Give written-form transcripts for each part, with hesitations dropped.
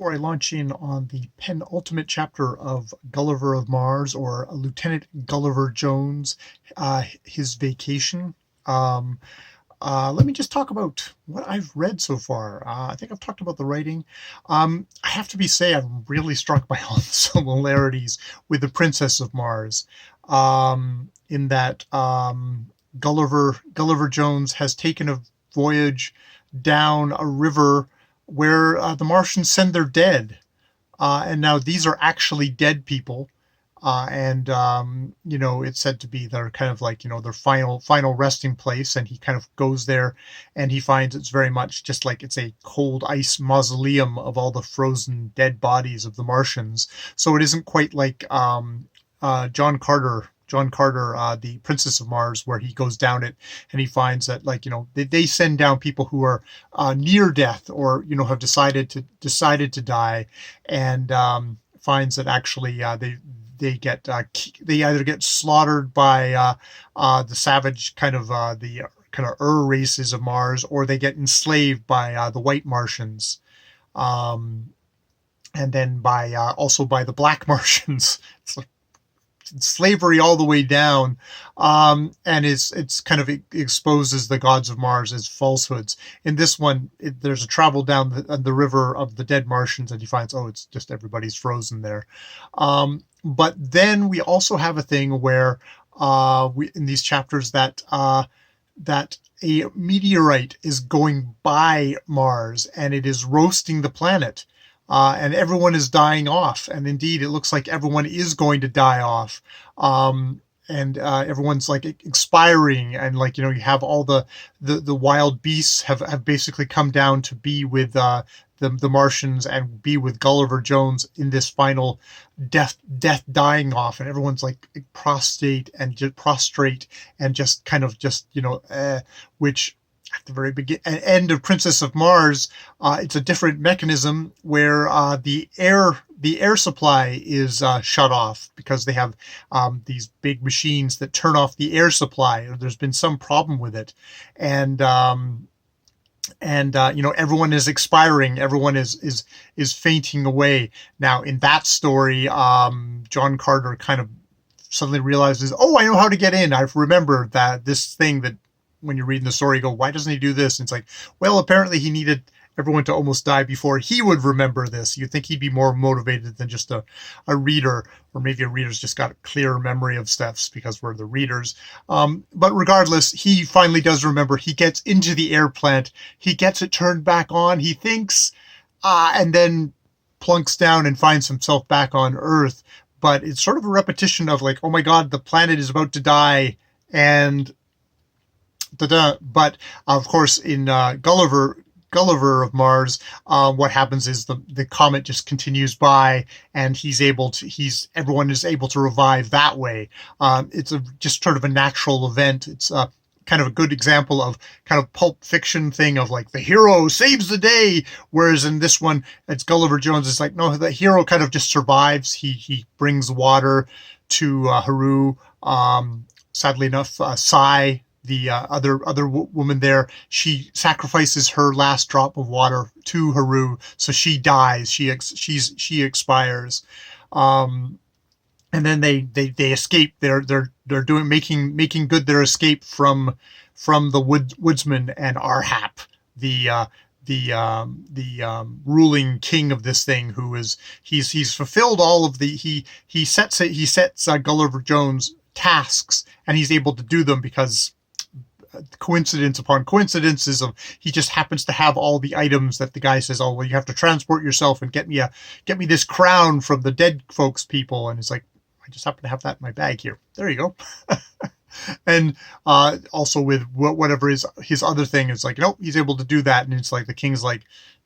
Before I launch in on the penultimate chapter of Gulliver of Mars, or Lieutenant Gulliver Jones, his vacation, um, let me just talk about what I've read so far. I think I've talked about the writing. I have to say I'm really struck by all the similarities with the Princess of Mars, in that Gulliver Jones has taken a voyage down a river where the Martians send their dead. And now these are actually dead people. And it's said to be their kind of like, their final resting place. And he kind of goes there and he finds it's very much just like it's a cold ice mausoleum of all the frozen dead bodies of the Martians. So it isn't quite like John Carter, the Princess of Mars, where he goes down it and he finds that, like, they send down people who are near death, or have decided to die, and finds that actually they either get slaughtered by the savage kind of the kind of races of Mars, or they get enslaved by the white Martians. And then also by the black Martians. It's like slavery all the way down, and it's kind of exposes the gods of Mars as falsehoods. In this one, there's a travel down the river of the dead Martians, and he finds, it's just everybody's frozen there. But then we also have a thing where in these chapters that a meteorite is going by Mars and it is roasting the planet. And everyone is dying off. And indeed, it looks like everyone is going to die off. And everyone's like expiring. And like, you have all the wild beasts have basically come down to be with the Martians and be with Gulliver Jones in this final death dying off. And everyone's like prostrate and just kind of which at the very end of Princess of Mars, it's a different mechanism where the air supply is shut off because they have these big machines that turn off the air supply. There's been some problem with it, and everyone is expiring. Everyone is fainting away. Now, in that story, John Carter kind of suddenly realizes, I know how to get in. I remember that this thing that, when you're reading the story, you go, why doesn't he do this? And it's like, well, apparently he needed everyone to almost die before he would remember this. You'd think he'd be more motivated than just a reader, or maybe a reader's just got a clearer memory of stuff because we're the readers. But regardless, he finally does remember. He gets into the air plant. He gets it turned back on. He thinks, and then plunks down and finds himself back on Earth. But it's sort of a repetition of like, oh my God, the planet is about to die. And but of course, in Gulliver of Mars, what happens is the comet just continues by, and everyone is able to revive that way. It's just sort of a natural event. It's kind of a good example of kind of pulp fiction thing of like the hero saves the day, whereas in this one, it's Gulliver Jones. It's like, no, the hero kind of just survives. He brings water to Haru. Sadly enough, Sai, the other woman there, she sacrifices her last drop of water to Haru, so she dies. She expires, and then they escape. They're making good their escape from the woodsman and Arhap, the ruling king of this thing, who is he's fulfilled all of he sets Gulliver Jones tasks, and he's able to do them because coincidence upon coincidences of he just happens to have all the items that the guy says, you have to transport yourself and get me this crown from the dead folks people. And it's like, I just happen to have that in my bag here. There you go. And also with whatever his other thing is like, he's able to do that. And it's like the king's like,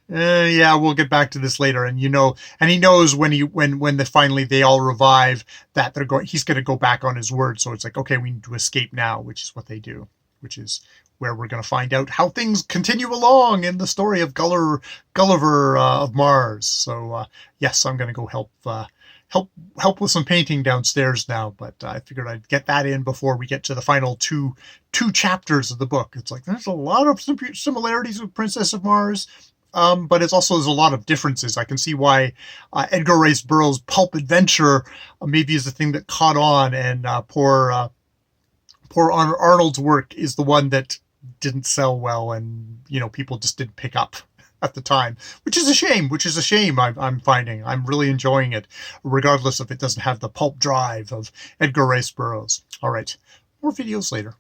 yeah, we'll get back to this later. And and he knows when finally they all revive that he's going to go back on his word. So it's like, okay, we need to escape now, which is what they do, which is where we're going to find out how things continue along in the story of Gulliver of Mars. So yes, I'm going to go help with some painting downstairs now, but I figured I'd get that in before we get to the final two chapters of the book. It's like there's a lot of similarities with Princess of Mars, but it's also, there's a lot of differences. I can see why Edgar Rice Burroughs' pulp adventure maybe is the thing that caught on, and poor Arnold's work is the one that didn't sell well, and people just didn't pick up at the time, which is a shame. I'm finding I'm really enjoying it, regardless if it doesn't have the pulp drive of Edgar Rice Burroughs. All right, more videos later.